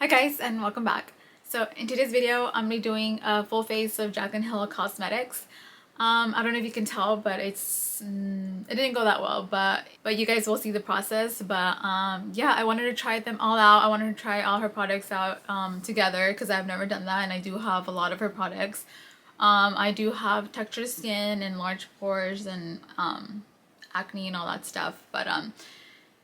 Hi guys, and welcome back. So in today's video I'm gonna be doing a full face of Jaclyn Hill Cosmetics. I don't know if you can tell, but it didn't go that well, but you guys will see the process. But yeah, I wanted to try them all out. I wanted to try all her products out together because I've never done that, and I do have a lot of her products. I do have textured skin and large pores and acne and all that stuff, but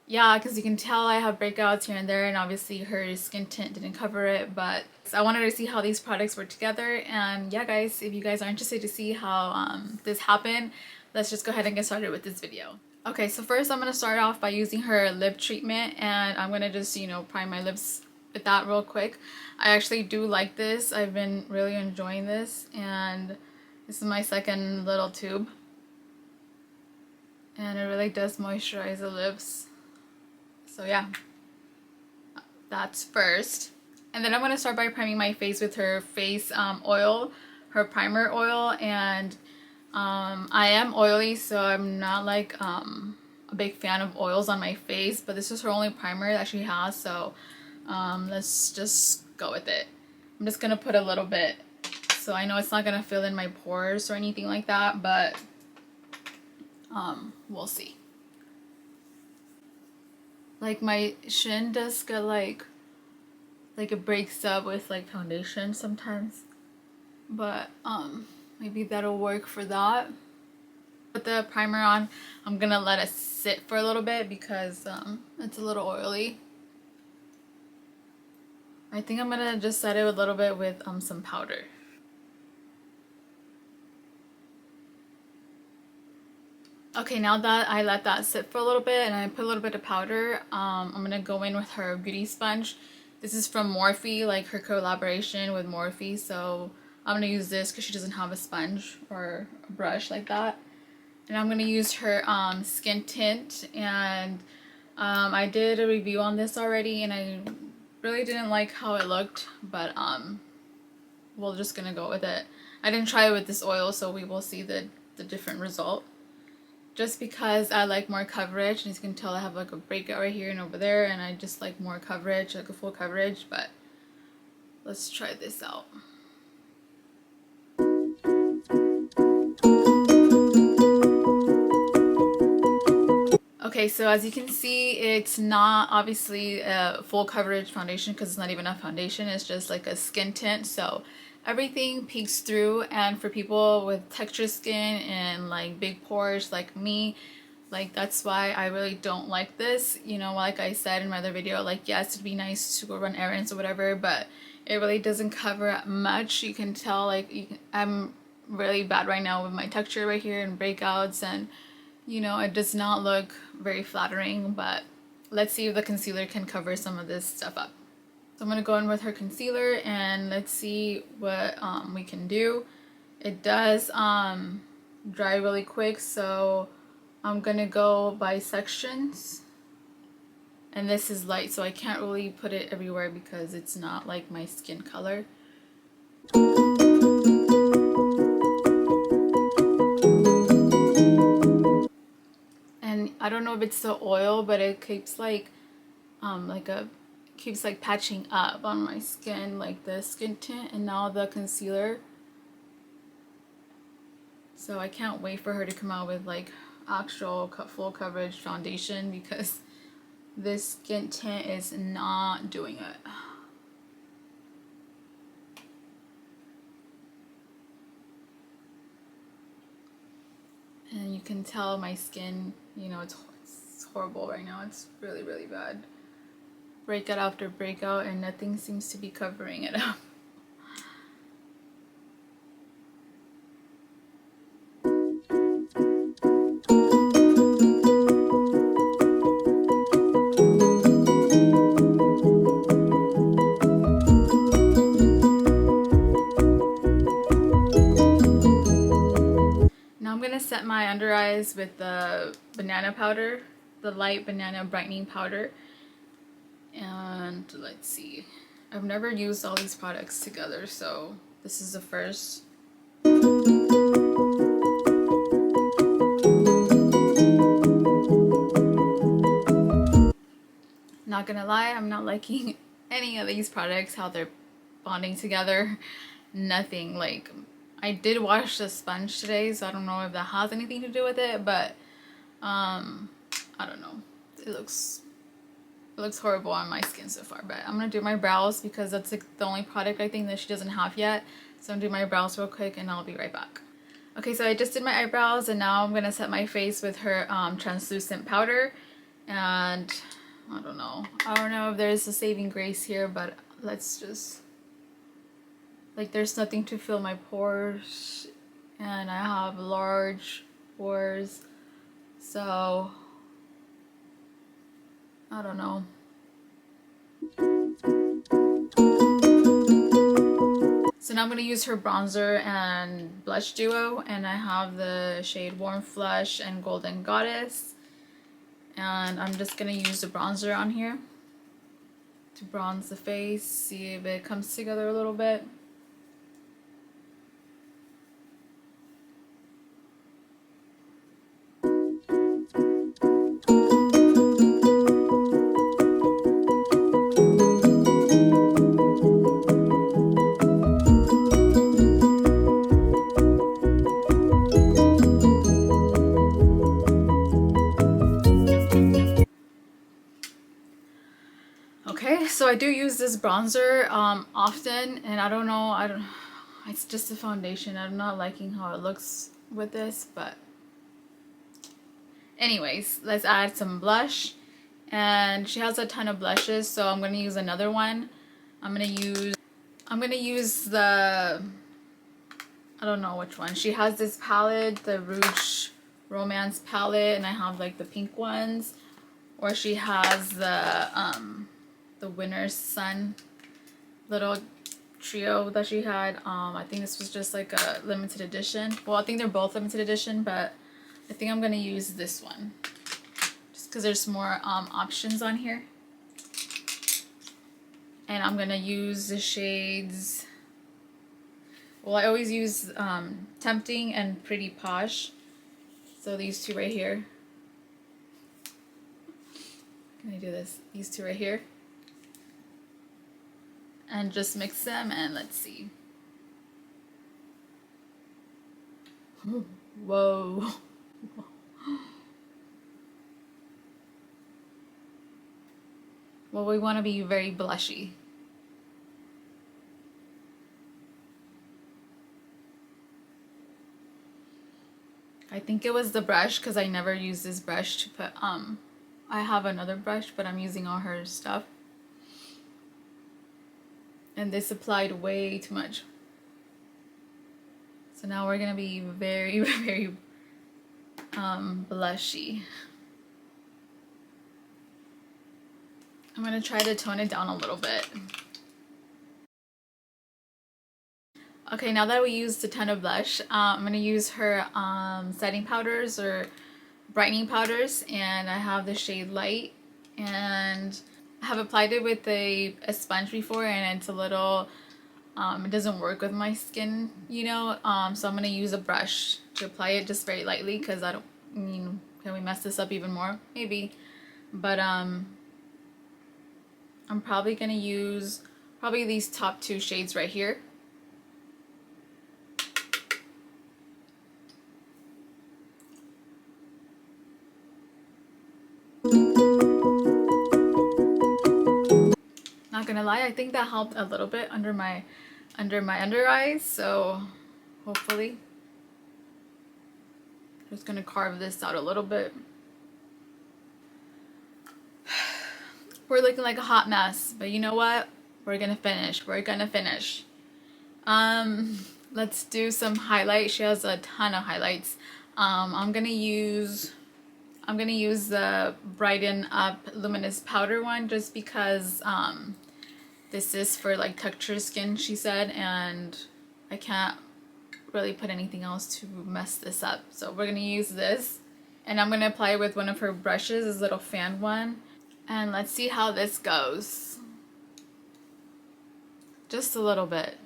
yeah, because you can tell I have breakouts here and there, and obviously her skin tint didn't cover it, but I wanted to see how these products work together. And yeah guys, if you guys are interested to see how this happened, let's just go ahead and get started with this video. Okay, so first I'm going to start off by using her lip treatment, and I'm going to just, prime my lips with that real quick. I actually do like this. I've been really enjoying this, and this is my second little tube, and it really does moisturize the lips. So yeah, that's first. And then I'm going to start by priming my face with her face oil, her primer oil. And I am oily, so I'm not like a big fan of oils on my face, but this is her only primer that she has, so let's just go with it. I'm just going to put a little bit, so I know it's not going to fill in my pores or anything like that, but we'll see. Like my shin does get like it breaks up with like foundation sometimes, but maybe that'll work for that. Put the primer on. I'm gonna let it sit for a little bit because it's a little oily. I think I'm gonna just set it a little bit with some powder. Okay, now that I let that sit for a little bit and I put a little bit of powder, I'm gonna go in with her beauty sponge. This is from Morphe, like her collaboration with Morphe, so I'm gonna use this because she doesn't have a sponge or a brush like that. And I'm gonna use her skin tint, and I did a review on this already and I really didn't like how it looked, but we're just gonna go with it. I didn't try it with this oil, so we will see the different result. Just because I like more coverage, and as you can tell I have like a breakout right here and over there, and I just like more coverage, like a full coverage. But let's try this out. Okay, so as you can see, it's not obviously a full coverage foundation because it's not even a foundation, it's just like a skin tint, so everything peeks through. And for people with textured skin and like big pores like me, like that's why I really don't like this. Like I said in my other video, like yes, it'd be nice to go run errands or whatever, but it really doesn't cover much. You can tell like I'm really bad right now with my texture right here and breakouts, and it does not look very flattering. But let's see if the concealer can cover some of this stuff up. So I'm going to go in with her concealer and let's see what we can do. It does dry really quick, so I'm going to go by sections. And this is light, so I can't really put it everywhere because it's not like my skin color. And I don't know if it's the oil, but it keeps like keeps like patching up on my skin, like the skin tint and now the concealer. So I can't wait for her to come out with like actual full coverage foundation because this skin tint is not doing it. And you can tell my skin, it's horrible right now. It's really, really bad. Breakout after breakout, and nothing seems to be covering it up. Now I'm gonna set my under eyes with the banana powder, the light banana brightening powder. And let's see, I've never used all these products together, so this is the first. Not gonna lie, I'm not liking any of these products, how they're bonding together. Nothing. Like, I did wash the sponge today, so I don't know if that has anything to do with it, but I don't know. It looks horrible on my skin so far. But I'm gonna do my brows because that's like the only product I think that she doesn't have yet. So I'm gonna do my brows real quick and I'll be right back. Okay, so I just did my eyebrows and now I'm gonna set my face with her translucent powder. And I don't know if there's a saving grace here, but let's just, like, there's nothing to fill my pores and I have large pores, so I don't know. So now I'm going to use her bronzer and blush duo, and I have the shade Warm Flush and Golden Goddess, and I'm just going to use the bronzer on here to bronze the face, see if it comes together a little bit. Okay, so I do use this bronzer often, and I don't know, it's just a foundation. I'm not liking how it looks with this, but anyways, let's add some blush. And she has a ton of blushes, so I'm gonna use another one. I'm gonna use the, I don't know which one. She has this palette, the Rouge Romance palette, and I have like the pink ones. Or she has the Winter's Sun little trio that she had. I think this was just like a limited edition. Well, I think they're both limited edition, but I think I'm gonna use this one just because there's more options on here. And I'm gonna use the shades, well, I always use Tempting and Pretty Posh, so these two right here. Can I do this? These two right here. And just mix them, and let's see. Whoa. Well, we want to be very blushy. I think it was the brush, because I never use this brush to put, I have another brush, but I'm using all her stuff. And this applied way too much. So now we're gonna be very, very blushy. I'm gonna try to tone it down a little bit. Okay, now that we used a ton of blush, I'm gonna use her setting powders or brightening powders, and I have the shade Light, and I have applied it with a sponge before, and it's a little, it doesn't work with my skin, you know, so I'm gonna use a brush to apply it just very lightly, because I don't mean, can we mess this up even more? Maybe, but I'm probably gonna use these top two shades right here. Not gonna lie, I think that helped a little bit under my under eyes, so hopefully. Just gonna carve this out a little bit. We're looking like a hot mess, but you know what? We're gonna finish. We're gonna finish. Let's do some highlights. She has a ton of highlights. I'm gonna use the Brighten Up Luminous Powder one, just because this is for like texture skin, she said, and I can't really put anything else to mess this up. So we're gonna use this, and I'm gonna apply it with one of her brushes, this little fan one, and let's see how this goes. Just a little bit.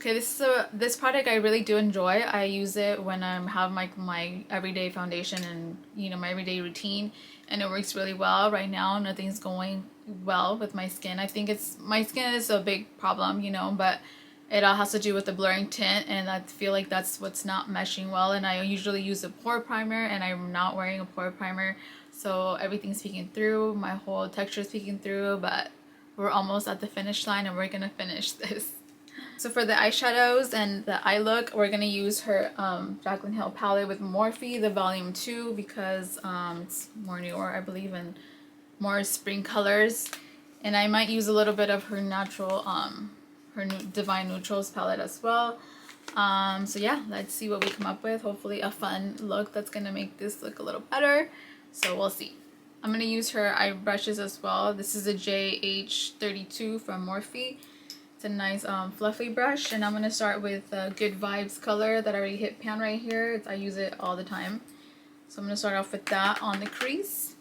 Okay, this product I really do enjoy. I use it when I have my everyday foundation and my everyday routine, and it works really well. Right now, nothing's going well with my skin. I think my skin is a big problem, but it all has to do with the blurring tint, and I feel like that's what's not meshing well. And I usually use a pore primer, and I'm not wearing a pore primer, so everything's peeking through. My whole texture is peeking through, but we're almost at the finish line, and we're gonna finish this. So for the eyeshadows and the eye look, we're gonna use her Jaclyn Hill palette with Morphe, the volume 2, because it's more newer, I believe, and more spring colors. And I might use a little bit of her natural, her Divine Neutrals palette as well. So yeah, let's see what we come up with. Hopefully a fun look that's gonna make this look a little better. So we'll see. I'm gonna use her eye brushes as well. This is a JH32 from Morphe. It's a nice fluffy brush, and I'm gonna start with Good Vibes color that I already hit pan right here. I use it all the time, so I'm gonna start off with that on the crease.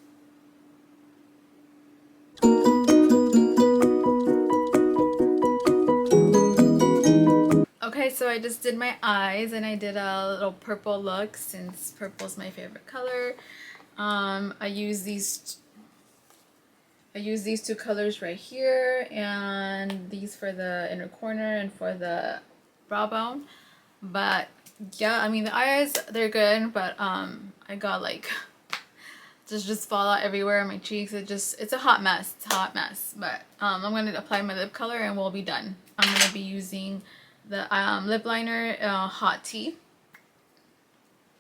Okay, so I just did my eyes, and I did a little purple look since purple is my favorite color. I use these two colors right here, and these for the inner corner and for the brow bone. But yeah, I mean the eyes, they're good, but I got like just fall out everywhere on my cheeks. It's a hot mess. It's a hot mess. But I'm gonna apply my lip color and we'll be done. I'm gonna be using the lip liner Hot Tea,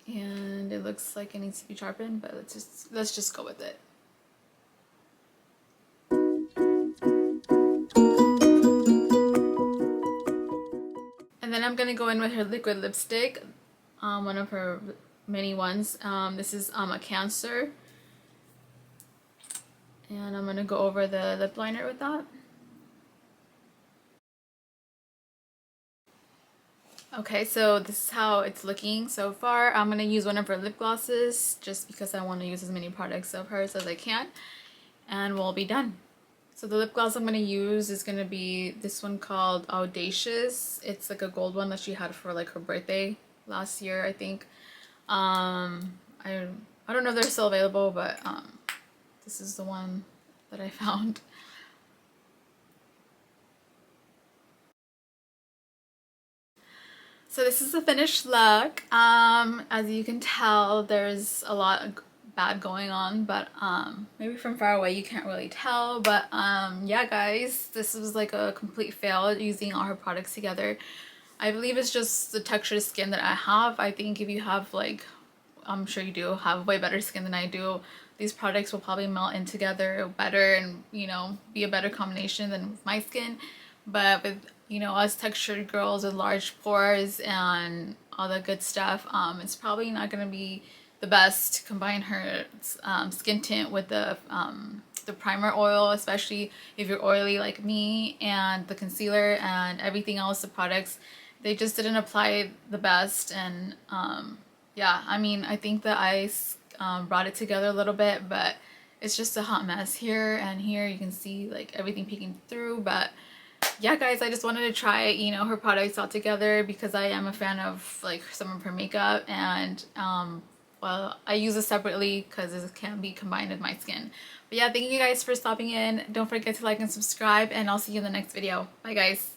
and it looks like it needs to be sharpened, but let's just go with it. And then I'm gonna go in with her liquid lipstick, one of her mini ones. This is a Cancer, and I'm gonna go over the lip liner with that. Okay, so this is how it's looking so far. I'm gonna use one of her lip glosses just because I want to use as many products of hers as I can, and we'll be done. So the lip gloss I'm going to use is going to be this one called Audacious. It's like a gold one that she had for like her birthday last year, I think. I don't know if they're still available, but this is the one that I found. So this is the finished look. As you can tell, there's a lot of bad going on, but maybe from far away you can't really tell, but yeah guys, this was like a complete fail using all her products together. I believe it's just the texture of skin that I have. I think if you have, like, I'm sure you do have way better skin than I do, these products will probably melt in together better and be a better combination than my skin. But with us textured girls with large pores and all that good stuff, it's probably not gonna be the best to combine her skin tint with the primer oil, especially if you're oily like me, and the concealer and everything else. The products, they just didn't apply the best. And yeah, I mean, I think the ice brought it together a little bit, but it's just a hot mess here and here. You can see like everything peeking through. But yeah guys, I just wanted to try her products all together because I am a fan of like some of her makeup, and well, I use it separately because it can be combined with my skin. But yeah, thank you guys for stopping in. Don't forget to like and subscribe, and I'll see you in the next video. Bye guys.